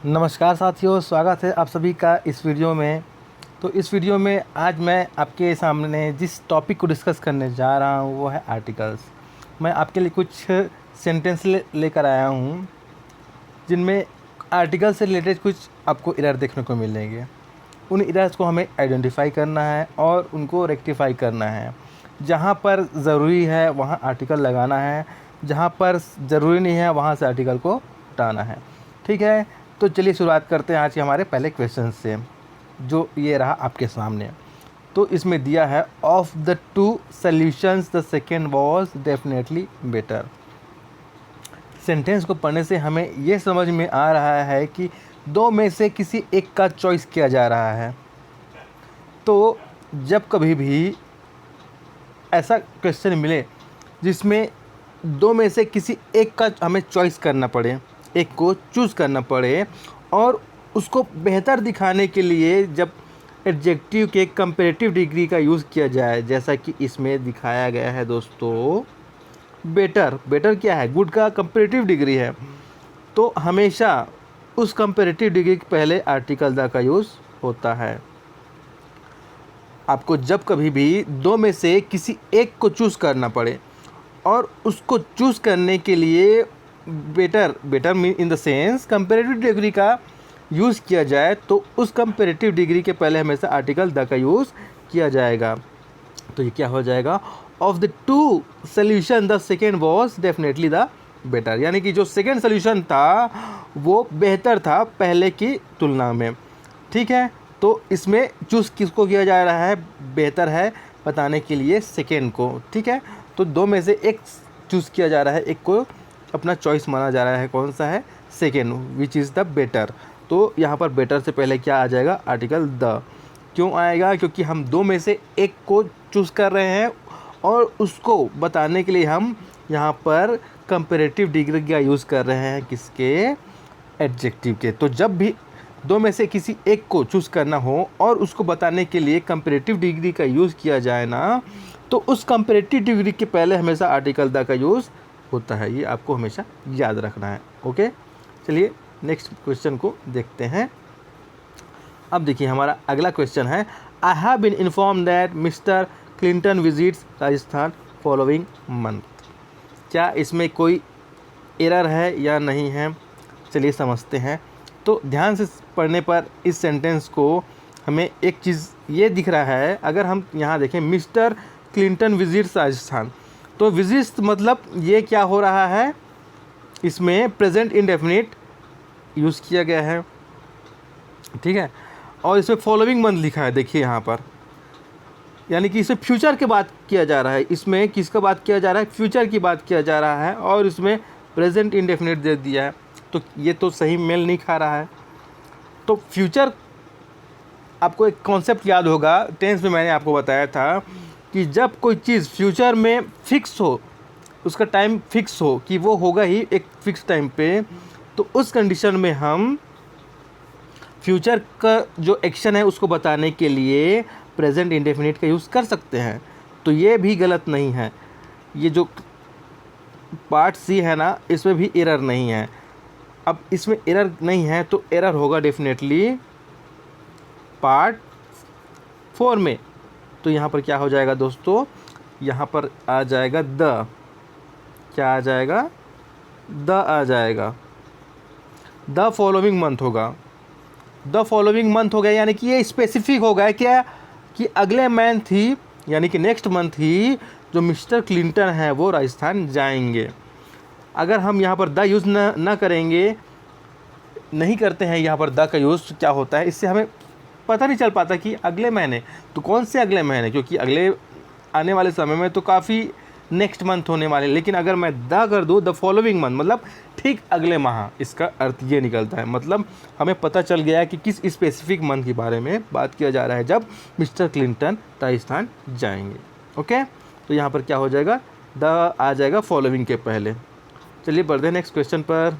नमस्कार साथियों, स्वागत है आप सभी का इस वीडियो में। तो इस वीडियो में आज मैं आपके सामने जिस टॉपिक को डिस्कस करने जा रहा हूँ वो है आर्टिकल्स। मैं आपके लिए कुछ सेंटेंस लेकर आया हूँ जिनमें आर्टिकल से रिलेटेड कुछ आपको एरर देखने को मिलेंगे। उन एरर्स को हमें आइडेंटिफाई करना है और उनको रेक्टिफाई करना है। जहाँ पर ज़रूरी है वहाँ आर्टिकल लगाना है, जहाँ पर ज़रूरी नहीं है वहाँ से आर्टिकल को हटाना है। ठीक है, तो चलिए शुरुआत करते हैं आज के हमारे पहले क्वेश्चन से, जो ये रहा आपके सामने। तो इसमें दिया है, of the two solutions the second was definitely better. Sentence को पढ़ने से हमें ये समझ में आ रहा है कि दो में से किसी एक का चॉइस किया जा रहा है। तो जब कभी भी ऐसा क्वेश्चन मिले जिसमें दो में से किसी एक का हमें चॉइस करना पड़े, एक को चूज़ करना पड़े, और उसको बेहतर दिखाने के लिए जब एडजेक्टिव के कंपैरेटिव डिग्री का यूज़ किया जाए, जैसा कि इसमें दिखाया गया है दोस्तों, बेटर। बेटर क्या है? गुड का कंपैरेटिव डिग्री है। तो हमेशा उस कंपैरेटिव डिग्री के पहले आर्टिकल द का यूज़ होता है। आपको जब कभी भी दो में से किसी एक को चूज़ करना पड़े और उसको चूज़ करने के लिए better mean in the sense comparative degree का यूज़ किया जाए, तो उस कंपैरेटिव डिग्री के पहले हमेशा आर्टिकल द का यूज़ किया जाएगा। तो ये क्या हो जाएगा? Of the two solution the second was definitely the better, यानी कि जो सेकेंड सोल्यूशन था वो बेहतर था पहले की तुलना में। ठीक है, तो इसमें चूज़ किसको किया जा रहा है? बेहतर है बताने के लिए सेकेंड को। ठीक है, तो दो में से एक चूज़ किया जा रहा है, एक को अपना चॉइस माना जा रहा है। कौन सा है? Second, which is the better. तो यहाँ पर बेटर से पहले क्या आ जाएगा? Article the. क्यों आएगा? क्योंकि हम दो में से एक को चूज़ कर रहे हैं और उसको बताने के लिए हम यहाँ पर कंपैरेटिव डिग्री का यूज़ कर रहे हैं। किसके? एडजेक्टिव के। तो जब भी दो में से किसी एक को चूज़ करना हो और उसको बताने के लिए कंपैरेटिव डिग्री का यूज़ किया जाए ना, तो उस कंपैरेटिव डिग्री के पहले हमेशा आर्टिकल द का यूज़ होता है। ये आपको हमेशा याद रखना है। ओके, चलिए नेक्स्ट क्वेश्चन को देखते हैं। अब देखिए हमारा अगला क्वेश्चन है, I have been inform that mister Clinton visits Rajasthan following month. क्या इसमें कोई एरर है या नहीं है? चलिए समझते हैं। तो ध्यान से पढ़ने पर इस सेंटेंस को हमें एक चीज़ ये दिख रहा है। अगर हम यहाँ देखें, मिस्टर क्लिंटन विजिट्स राजस्थान, तो विजिट्स मतलब ये क्या हो रहा है? इसमें प्रेजेंट इंडेफिनिट यूज़ किया गया है। ठीक है, और इसमें फॉलोइंग मंथ लिखा है, देखिए यहाँ पर, यानी कि इसमें फ्यूचर की बात किया जा रहा है। इसमें किसका बात किया जा रहा है? फ्यूचर की बात किया जा रहा है, और इसमें प्रेजेंट इंडेफिनिट दे दिया है। तो ये तो सही मेल नहीं खा रहा है। तो फ्यूचर, आपको एक कॉन्सेप्ट याद होगा, टेंस में मैंने आपको बताया था कि जब कोई चीज़ फ्यूचर में फिक्स हो, उसका टाइम फिक्स हो कि वो होगा ही एक फिक्स टाइम पे, तो उस कंडीशन में हम फ्यूचर का जो एक्शन है उसको बताने के लिए प्रेजेंट इंडेफिनिट का यूज़ कर सकते हैं। तो ये भी गलत नहीं है। ये जो पार्ट सी है ना, इसमें भी एरर नहीं है। अब इसमें एरर नहीं है तो एरर होगा डेफिनेटली पार्ट 4 में। तो यहाँ पर क्या हो जाएगा दोस्तों? यहाँ पर आ जाएगा द। क्या आ जाएगा? द आ जाएगा। द फॉलोइंग मंथ होगा। द फॉलोइंग मंथ हो गया, यानी कि ये स्पेसिफिक हो गया क्या कि अगले मंथ ही, यानी कि नेक्स्ट मंथ ही जो मिस्टर क्लिंटन है वो राजस्थान जाएंगे। अगर हम यहाँ पर द यूज़ ना करेंगे, नहीं करते हैं यहाँ पर द का यूज़, क्या होता है, इससे हमें पता नहीं चल पाता कि अगले महीने, तो कौन से अगले महीने, क्योंकि अगले आने वाले समय में तो काफ़ी नेक्स्ट मंथ होने वाले। लेकिन अगर मैं द कर दूँ, द फॉलोइंग मंथ, मतलब ठीक अगले माह, इसका अर्थ ये निकलता है। मतलब हमें पता चल गया कि किस स्पेसिफिक मंथ के बारे में बात किया जा रहा है जब मिस्टर क्लिंटन राजस्थान जाएंगे। ओके, तो यहाँ पर क्या हो जाएगा? द आ जाएगा फॉलोइंग के पहले। चलिए बढ़ते हैं नेक्स्ट क्वेश्चन पर।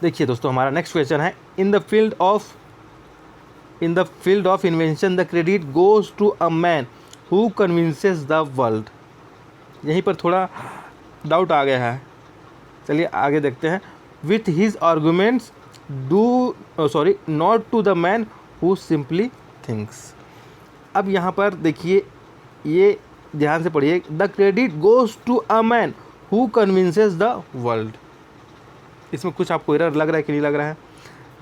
देखिए दोस्तों, हमारा नेक्स्ट क्वेश्चन है, in the field of invention the credit goes to a man who convinces the world. यहीं पर थोड़ा डाउट आ गया है। चलिए आगे देखते हैं। With his arguments not to the man who simply thinks. अब यहाँ पर देखिए, ये ध्यान से पढ़िए, the credit goes to a man who convinces the world. इसमें कुछ आपको एरर लग रहा है कि नहीं लग रहा है?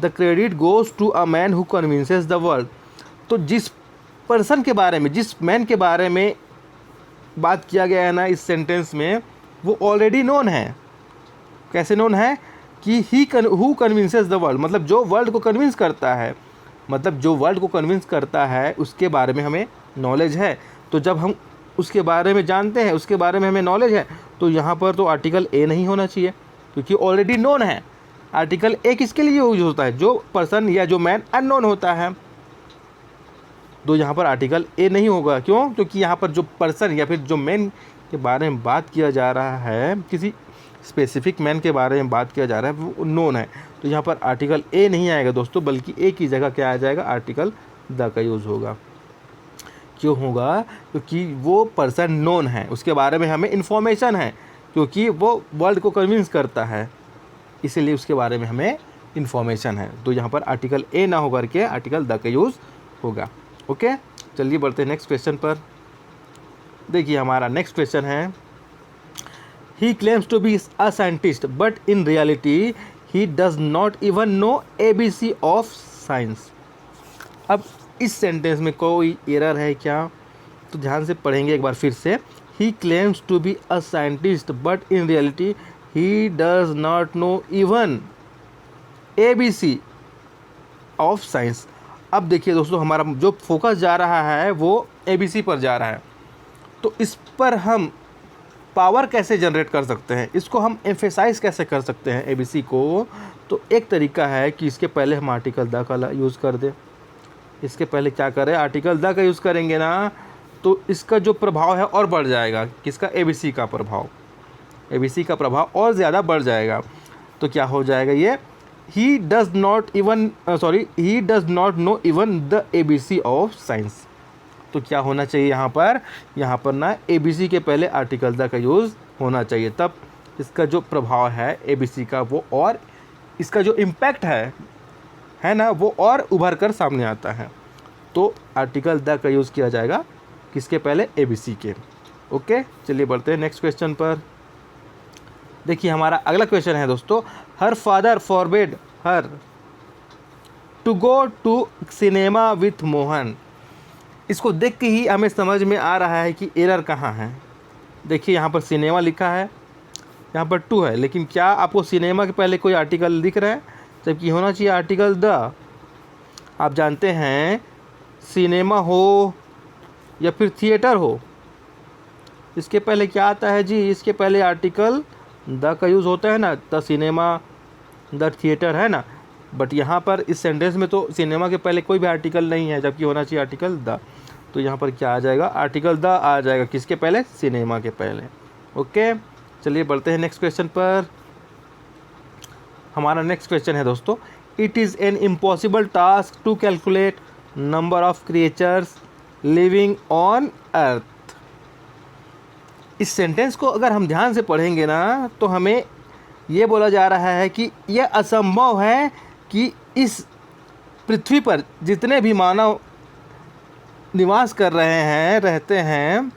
The credit goes to a man who convinces the world. तो जिस पर्सन के बारे में, जिस मैन के बारे में बात किया गया है ना इस सेंटेंस में, वो ऑलरेडी नोन है। कैसे नोन है? कि हु कन्विंसेस द वर्ल्ड, मतलब जो वर्ल्ड को कन्विंस करता है, मतलब जो वर्ल्ड को कन्विंस करता है उसके बारे में हमें नॉलेज है। तो जब हम उसके बारे में जानते हैं, उसके बारे में हमें नॉलेज है, तो यहाँ पर तो आर्टिकल ए नहीं होना चाहिए, क्योंकि ऑलरेडी नोन है। आर्टिकल ए किसके लिए यूज होता है? जो पर्सन या जो मैन अननोन होता है। तो यहाँ पर आर्टिकल ए नहीं होगा। क्यों? क्योंकि यहाँ पर जो पर्सन या फिर जो मैन के बारे में बात किया जा रहा है, किसी स्पेसिफिक मैन के बारे में बात किया जा रहा है, वो नोन है। तो यहाँ पर आर्टिकल ए नहीं आएगा दोस्तों, बल्कि ए की जगह क्या आ जाएगा? आर्टिकल द का यूज़ होगा। क्यों होगा? क्योंकि वो पर्सन नोन है, उसके बारे में हमें इन्फॉर्मेशन है, क्योंकि वो वर्ल्ड को कन्विंस करता है, इसीलिए उसके बारे में हमें इन्फॉर्मेशन है। तो यहाँ पर आर्टिकल ए ना होकर के आर्टिकल द का यूज़ होगा। ओके, चलिए बढ़ते हैं नेक्स्ट क्वेश्चन पर। देखिए हमारा नेक्स्ट क्वेश्चन है, he claims to be a scientist but in reality he does not even know ABC of science. अब इस सेंटेंस में कोई एरर है क्या? तो ध्यान से पढ़ेंगे एक बार फिर से। He claims to be a scientist but in reality he does not know even ABC of science. अब देखिए दोस्तों, हमारा जो फोकस जा रहा है वो ABC पर जा रहा है। तो इस पर हम पावर कैसे जनरेट कर सकते हैं, इसको हम एम्फेसाइज कैसे कर सकते हैं ABC को? तो एक तरीका है कि इसके पहले हम आर्टिकल द का यूज़ कर दें। इसके पहले क्या करें? आर्टिकल द का यूज़ करेंगे ना, तो इसका जो प्रभाव है और बढ़ जाएगा। किसका? ABC का प्रभाव। ABC का प्रभाव और ज़्यादा बढ़ जाएगा। तो क्या हो जाएगा ये? ही does not know even the ABC of science. तो क्या होना चाहिए यहाँ पर? यहाँ पर ना ABC के पहले आर्टिकल द का यूज़ होना चाहिए, तब इसका जो प्रभाव है ABC का, वो और इसका जो इम्पैक्ट है ना, वो और उभर कर सामने आता है। तो आर्टिकल द का यूज़ किया जाएगा किसके पहले? ABC के। ओके, चलिए बढ़ते हैं नेक्स्ट क्वेश्चन पर। देखिए हमारा अगला क्वेश्चन है दोस्तों, her father forbid her to go to cinema with Mohan. इसको देख के ही हमें समझ में आ रहा है कि एरर कहाँ है। देखिए यहाँ पर सिनेमा लिखा है, यहाँ पर टू है, लेकिन क्या आपको सिनेमा के पहले कोई आर्टिकल दिख रहा है? जबकि होना चाहिए आर्टिकल द। आप जानते हैं सिनेमा हो या फिर थिएटर हो, इसके पहले क्या आता है जी? इसके पहले आर्टिकल द का यूज़ होता है ना, द सिनेमा द थिएटर, है ना। बट यहाँ पर इस सेंटेंस में तो सिनेमा के पहले कोई भी आर्टिकल नहीं है, जबकि होना चाहिए आर्टिकल द। तो यहाँ पर क्या आ जाएगा? आर्टिकल द आ जाएगा। किसके पहले? सिनेमा के पहले। ओके, चलिए बढ़ते हैं नेक्स्ट क्वेश्चन पर। हमारा नेक्स्ट क्वेश्चन है दोस्तों, it is an impossible task to calculate number of creatures living on earth. इस सेंटेंस को अगर हम ध्यान से पढ़ेंगे ना, तो हमें ये बोला जा रहा है कि यह असंभव है कि इस पृथ्वी पर जितने भी मानव निवास कर रहे हैं, रहते हैं,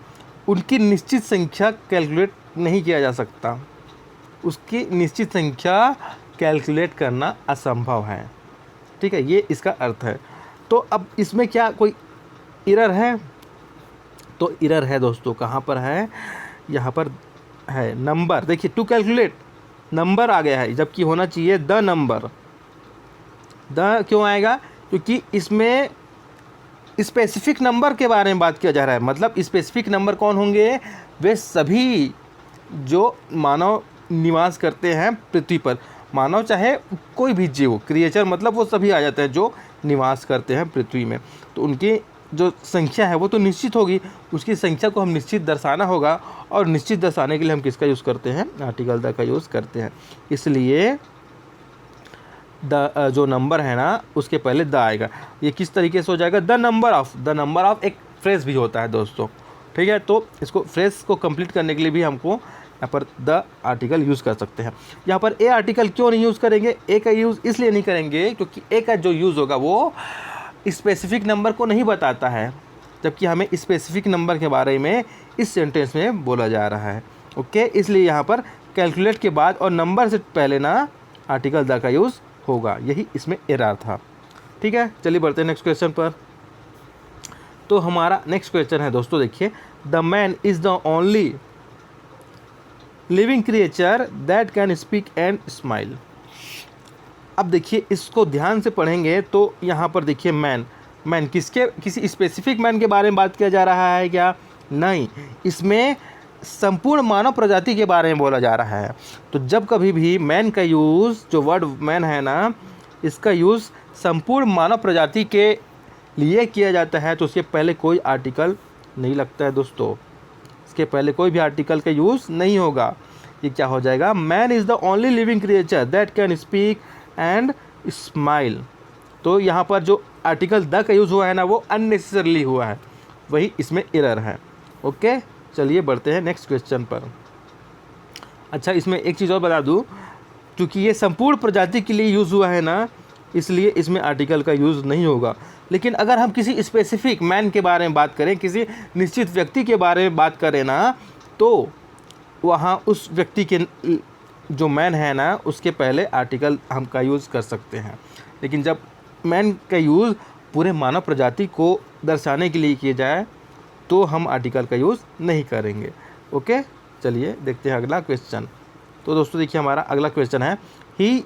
उनकी निश्चित संख्या कैलकुलेट नहीं किया जा सकता। उसकी निश्चित संख्या कैलकुलेट करना असंभव है। ठीक है, ये इसका अर्थ है। तो अब इसमें क्या कोई एरर है? तो एरर है दोस्तों, कहाँ पर है? यहाँ पर है नंबर। देखिए टू कैलकुलेट नंबर आ गया है, जबकि होना चाहिए द नंबर। द क्यों आएगा? क्योंकि इसमें स्पेसिफिक नंबर के बारे में बात किया जा रहा है। मतलब स्पेसिफिक नंबर कौन होंगे? वे सभी जो मानव निवास करते हैं पृथ्वी पर। मानव चाहे कोई भी जीव, क्रिएचर मतलब वो सभी आ जाते हैं जो निवास करते हैं पृथ्वी में। तो उनकी जो संख्या है वो तो निश्चित होगी, उसकी संख्या को हम निश्चित दर्शाना होगा, और निश्चित दर्शाने के लिए हम किसका यूज़ करते हैं? आर्टिकल द का यूज़ करते हैं। इसलिए द जो नंबर है ना, उसके पहले द आएगा। ये किस तरीके से हो जाएगा? द नंबर ऑफ एक फ्रेज भी होता है दोस्तों। ठीक है, तो इसको फ्रेज को कंप्लीट करने के लिए भी हमको यहाँ पर द आर्टिकल यूज़ कर सकते हैं। यहाँ पर ए आर्टिकल क्यों नहीं यूज़ करेंगे? ए का यूज़ इसलिए नहीं करेंगे क्योंकि ए का जो यूज़ होगा वो स्पेसिफिक नंबर को नहीं बताता है, जबकि हमें स्पेसिफिक नंबर के बारे में इस सेंटेंस में बोला जा रहा है। ओके, इसलिए यहाँ पर कैलकुलेट के बाद और नंबर से पहले ना आर्टिकल द का यूज़ होगा, यही इसमें एरर था। ठीक है, चलिए बढ़ते हैं नेक्स्ट क्वेश्चन पर। तो हमारा नेक्स्ट क्वेश्चन है दोस्तों, देखिए, the man is the only living creature that can speak and smile. अब देखिए इसको ध्यान से पढ़ेंगे तो यहाँ पर देखिए मैन किसी स्पेसिफिक मैन के बारे में बात किया जा रहा है क्या? नहीं, इसमें संपूर्ण मानव प्रजाति के बारे में बोला जा रहा है। तो जब कभी भी मैन का यूज़, जो वर्ड मैन है ना, इसका यूज़ संपूर्ण मानव प्रजाति के लिए किया जाता है तो उसके पहले कोई आर्टिकल नहीं लगता है दोस्तों। इसके पहले कोई भी आर्टिकल का यूज़ नहीं होगा। ये क्या हो जाएगा? Man is the only living creature that can speak and smile. तो यहाँ पर जो आर्टिकल द का यूज़ हुआ है ना, वो अननेसेसरली हुआ है, वही इसमें एरर है। ओके, चलिए बढ़ते हैं नेक्स्ट क्वेश्चन पर। अच्छा, इसमें एक चीज़ और बता दूँ, क्योंकि ये संपूर्ण प्रजाति के लिए यूज़ हुआ है ना, इसलिए इसमें आर्टिकल का यूज़ नहीं होगा। लेकिन अगर हम किसी स्पेसिफिक मैन के बारे में बात करें, किसी निश्चित व्यक्ति के बारे में बात करें ना, तो वहाँ उस व्यक्ति के जो मैन है ना, उसके पहले आर्टिकल हम का यूज़ कर सकते हैं। लेकिन जब मैन का यूज़ पूरे मानव प्रजाति को दर्शाने के लिए किया जाए तो हम आर्टिकल का यूज़ नहीं करेंगे। ओके, चलिए देखते हैं अगला क्वेश्चन। तो दोस्तों देखिए हमारा अगला क्वेश्चन है, he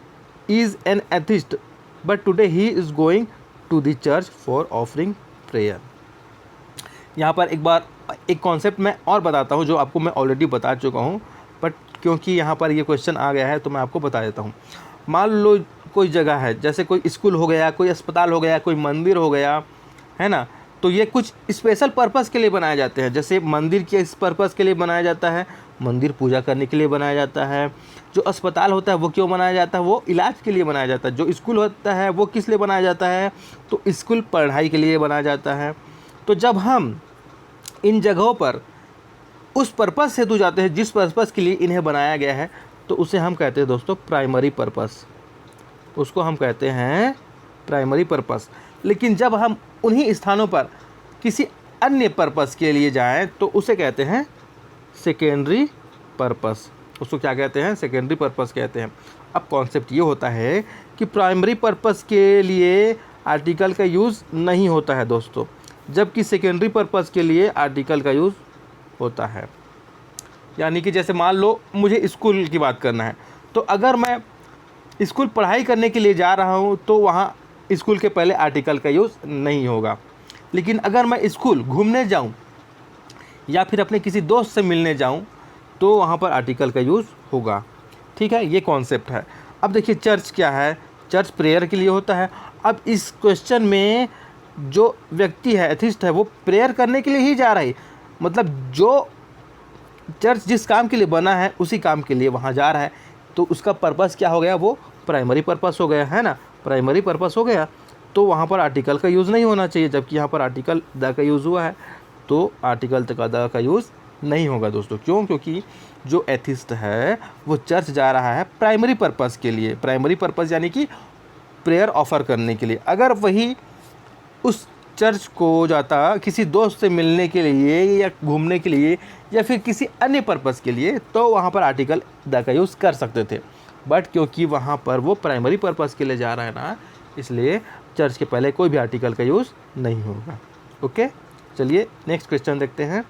is an atheist but today he is going to the church for offering prayer. यहाँ पर एक कॉन्सेप्ट मैं और बताता हूँ जो आपको मैं ऑलरेडी बता चुका हूँ, बट क्योंकि यहाँ पर ये क्वेश्चन आ गया है तो मैं आपको बता देता हूँ। मान लो कोई जगह है, जैसे कोई स्कूल हो गया, कोई अस्पताल हो गया, कोई मंदिर हो गया, है ना, तो ये कुछ स्पेशल पर्पस के लिए बनाए जाते हैं। जैसे मंदिर के इस पर्पस के लिए बनाया जाता है, मंदिर पूजा करने के लिए बनाया जाता है। जो अस्पताल होता है वो क्यों बनाया जाता है? वो इलाज के लिए बनाया जाता है। जो स्कूल होता है वो किस लिए बनाया जाता है? तो स्कूल पढ़ाई के लिए बनाया जाता है। तो जब हम इन जगहों पर उस पर्पस हेतु जाते हैं जिस पर्पस के लिए इन्हें बनाया गया है, तो उसे हम कहते हैं दोस्तों प्राइमरी पर्पस। उसको हम कहते हैं प्राइमरी पर्पस। लेकिन जब हम उन्हीं स्थानों पर किसी अन्य पर्पस के लिए जाएं तो उसे कहते हैं सेकेंडरी पर्पस। उसको क्या कहते हैं? सेकेंडरी पर्पस कहते हैं। अब कॉन्सेप्ट ये होता है कि प्राइमरी पर्पस के लिए आर्टिकल का यूज़ नहीं होता है दोस्तों, जबकि सेकेंडरी पर्पस के लिए आर्टिकल का यूज़ होता है। यानी कि जैसे मान लो मुझे स्कूल की बात करना है, तो अगर मैं स्कूल पढ़ाई करने के लिए जा रहा हूँ तो वहाँ स्कूल के पहले आर्टिकल का यूज़ नहीं होगा। लेकिन अगर मैं स्कूल घूमने जाऊँ या फिर अपने किसी दोस्त से मिलने जाऊँ तो वहाँ पर आर्टिकल का यूज़ होगा। ठीक है, ये कॉन्सेप्ट है। अब देखिए चर्च क्या है? चर्च प्रेयर के लिए होता है। अब इस क्वेश्चन में जो व्यक्ति है, एथिस्ट है, वो प्रेयर करने के लिए ही जा रहा है। मतलब जो चर्च जिस काम के लिए बना है उसी काम के लिए वहाँ जा रहा है, तो उसका पर्पस क्या हो गया? वो प्राइमरी पर्पस हो गया, है ना, प्राइमरी पर्पस हो गया। तो वहाँ पर आर्टिकल का यूज़ नहीं होना चाहिए, जबकि यहाँ पर आर्टिकल द का यूज़ हुआ है, तो आर्टिकल द का यूज़ नहीं होगा दोस्तों। क्यों? क्योंकि जो एथिस्ट है वो चर्च जा रहा है प्राइमरी पर्पस के लिए। प्राइमरी पर्पस यानी कि प्रेयर ऑफर करने के लिए। अगर वही उस चर्च को जाता किसी दोस्त से मिलने के लिए या घूमने के लिए या फिर किसी अन्य पर्पस के लिए, तो वहाँ पर आर्टिकल द का यूज़ कर सकते थे। बट क्योंकि वहाँ पर वो प्राइमरी पर्पस के लिए जा रहा है ना, इसलिए चर्च के पहले कोई भी आर्टिकल का यूज़ नहीं होगा। ओके, चलिए नेक्स्ट क्वेश्चन देखते हैं।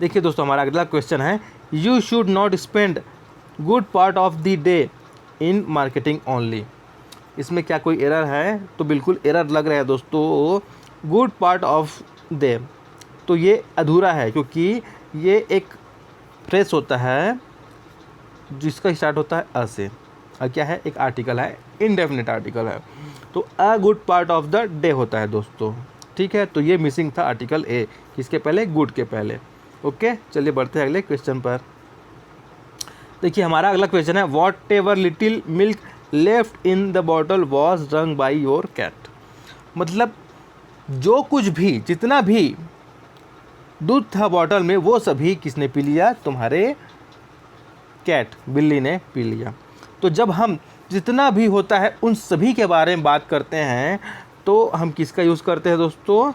देखिए दोस्तों हमारा अगला क्वेश्चन है, you should not spend good part of the day in marketing only. इसमें क्या कोई एरर है? तो बिल्कुल एरर लग रहा है दोस्तों। गुड पार्ट ऑफ डे, तो ये अधूरा है, क्योंकि ये एक फ्रेज होता है जिसका स्टार्ट होता है अ से। क्या है? एक आर्टिकल है, इनडेफिनिट आर्टिकल है, तो a good part of the day होता है दोस्तों। ठीक है, तो ये मिसिंग था आर्टिकल ए, किसके पहले? गुड के पहले। ओके, चलिए बढ़ते हैं अगले क्वेश्चन पर। देखिए हमारा अगला क्वेश्चन है, whatever little milk left in the bottle was drunk by your cat. मतलब जो कुछ भी, जितना भी दूध था बॉटल में, वो सभी किसने पी लिया? तुम्हारे कैट बिल्ली ने पी लिया। तो जब हम जितना भी होता है उन सभी के बारे में बात करते हैं तो हम किसका यूज़ करते हैं दोस्तों?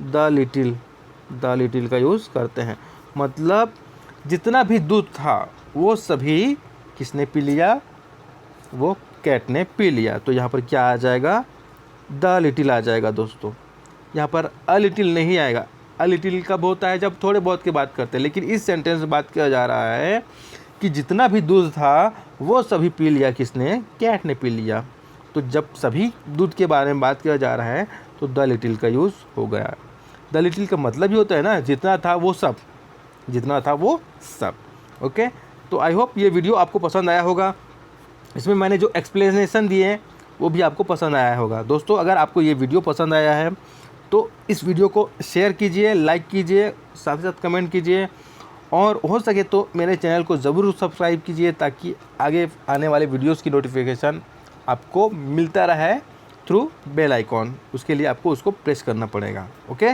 द लिटिल का यूज़ करते हैं। मतलब जितना भी दूध था वो सभी किसने पी लिया? वो कैट ने पी लिया। तो यहाँ पर क्या आ जाएगा? द लिटिल आ जाएगा दोस्तों। यहाँ पर अ लिटिल नहीं आएगा। अ लिटिल कब होता है? जब थोड़े बहुत की बात करते हैं। लेकिन इस सेंटेंस में बात किया जा रहा है कि जितना भी दूध था वो सभी पी लिया। किसने? कैट ने पी लिया। तो जब सभी दूध के बारे में बात किया जा रहा है तो द लिटिल का यूज़ हो गया। द लिटिल का मतलब ही होता है ना, जितना था वो सब, जितना था वो सब। ओके, तो आई होप ये वीडियो आपको पसंद आया होगा। इसमें मैंने जो एक्सप्लेनेशन दिए हैं वो भी आपको पसंद आया होगा। दोस्तों अगर आपको ये वीडियो पसंद आया है तो इस वीडियो को शेयर कीजिए, लाइक कीजिए, साथ ही साथ कमेंट कीजिए, और हो सके तो मेरे चैनल को ज़रूर सब्सक्राइब कीजिए ताकि आगे आने वाले वीडियोस की नोटिफिकेशन आपको मिलता रहे थ्रू बेल आइकॉन। उसके लिए आपको उसको प्रेस करना पड़ेगा। ओके।